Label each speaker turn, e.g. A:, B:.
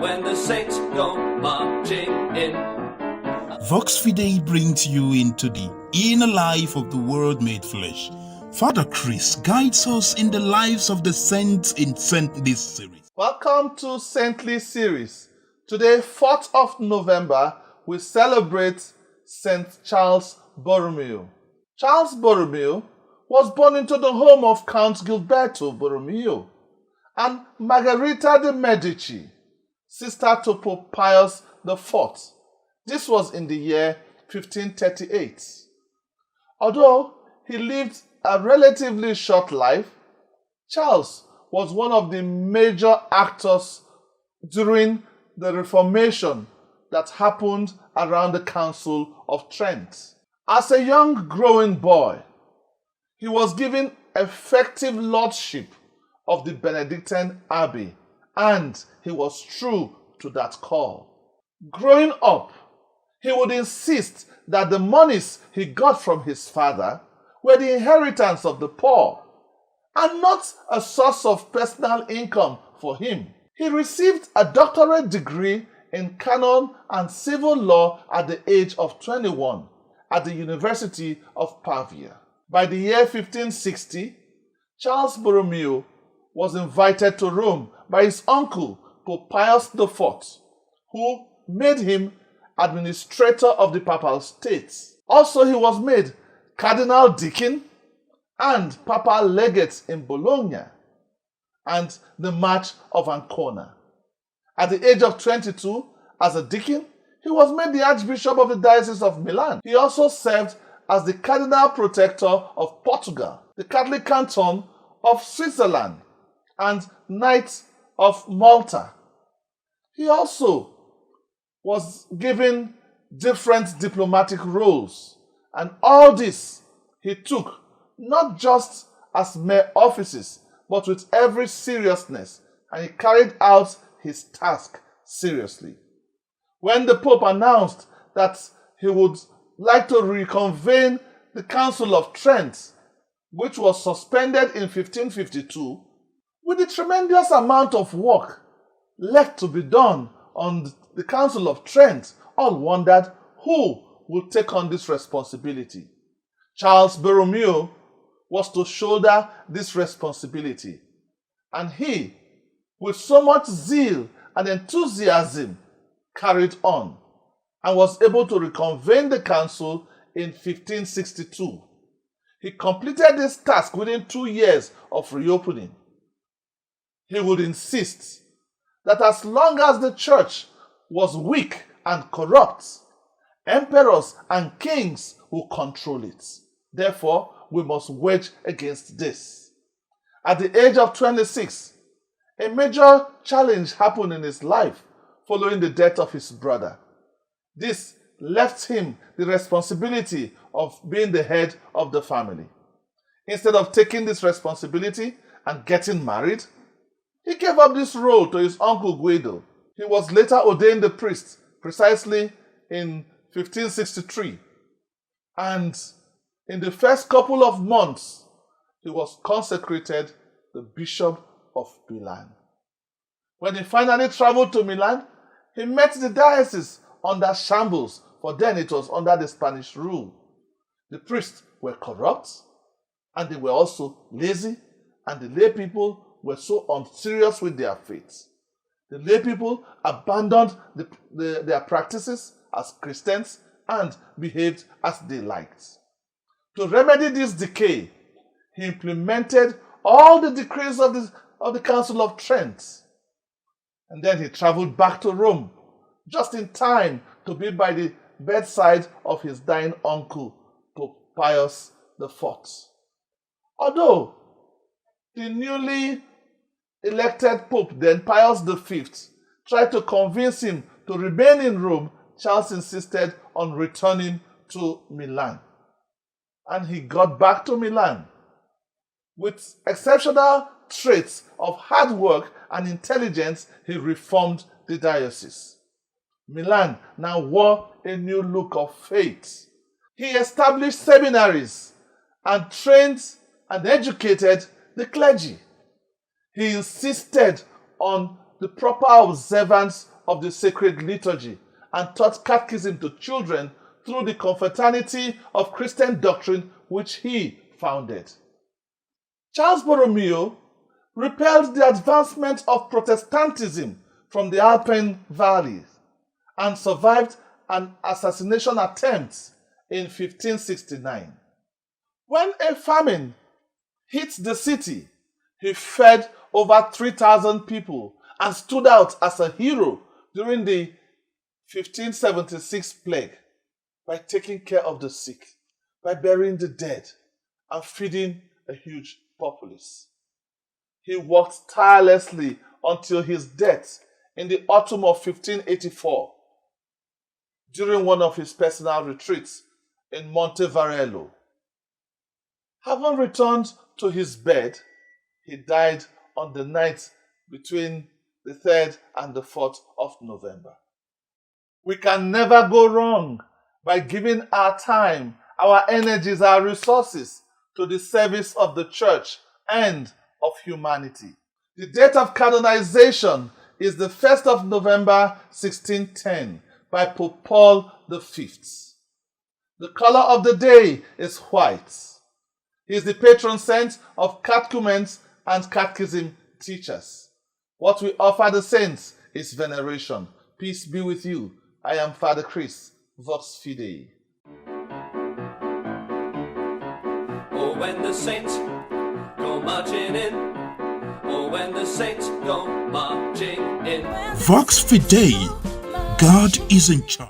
A: when the saints go marching in.
B: Vox Fidei brings you into the inner life of the Word made flesh. Father Chris guides us in the lives of the saints in Saintly series.
C: Welcome to Saintly series. Today, 4th of November, we celebrate Saint Charles Borromeo. Charles Borromeo was born into the home of Count Gilberto Borromeo and Margherita de' Medici, sister to Pope Pius IV. This was in the year 1538. Although he lived a relatively short life, Charles was one of the major actors during the Reformation that happened around the Council of Trent. As a young growing boy, he was given effective lordship of the Benedictine Abbey, and he was true to that call. Growing up, he would insist that the monies he got from his father were the inheritance of the poor and not a source of personal income for him. He received a doctorate degree in canon and civil law at the age of 21 at the University of Pavia. By the year 1560, Charles Borromeo was invited to Rome by his uncle, Pope Pius IV, who made him administrator of the Papal States. Also, he was made Cardinal Deacon and Papal Legate in Bologna and the March of Ancona. At the age of 22, as a deacon, he was made the Archbishop of the Diocese of Milan. He also served as the Cardinal Protector of Portugal, the Catholic Canton of Switzerland, and Knight of Malta. He also was given different diplomatic roles, and all this he took not just as mere offices, but with every seriousness, and he carried out his task seriously. When the Pope announced that he would like to reconvene the Council of Trent, which was suspended in 1552, with the tremendous amount of work left to be done on the Council of Trent, all wondered who would take on this responsibility. Charles Borromeo was to shoulder this responsibility, and he, with so much zeal and enthusiasm, carried on and was able to reconvene the council in 1562. He completed this task within 2 years of reopening. He would insist that as long as the church was weak and corrupt, emperors and kings will control it. Therefore, we must wage against this. At the age of 26, a major challenge happened in his life following the death of his brother. This left him the responsibility of being the head of the family. Instead of taking this responsibility and getting married, he gave up this role to his uncle Guido. He was later ordained a priest precisely in 1563, and in the first couple of months, he was consecrated the Bishop of Milan. When he finally traveled to Milan, he met the diocese under shambles, for then it was under the Spanish rule. The priests were corrupt, and they were also lazy, and the lay people were so unserious with their faith. The lay people abandoned their practices as Christians and behaved as they liked. To remedy this decay, he implemented all the decrees of the Council of Trent. And then he traveled back to Rome, just in time to be by the bedside of his dying uncle, Pope Pius IV. Although the newly elected Pope, then Pius V, tried to convince him to remain in Rome, Charles insisted on returning to Milan. And he got back to Milan. With exceptional traits of hard work and intelligence, he reformed the diocese. Milan now wore a new look of faith. He established seminaries and trained and educated the clergy. He insisted on the proper observance of the sacred liturgy and taught catechism to children through the confraternity of Christian doctrine which he founded. Charles Borromeo repelled the advancement of Protestantism from the Alpine valleys and survived an assassination attempt in 1569. When a famine hit the city, he fed over 3,000 people and stood out as a hero during the 1576 plague by taking care of the sick, by burying the dead, and feeding a huge populace. He worked tirelessly until his death in the autumn of 1584 during one of his personal retreats in Monte Varello. Having returned to his bed, he died on the night between the 3rd and the 4th of November. We can never go wrong by giving our time, our energies, our resources to the service of the church and of humanity. The date of canonization is the 1st of November 1610 by Pope Paul V. The color of the day is white. He is the patron saint of catechumens and catechism teachers. What we offer the saints is veneration. Peace be with you. I am Father Chris, Vox Fidei.
A: Oh, when the saints go marching in. Oh, when the saints go marching in.
B: Vox Fidei, God is in charge.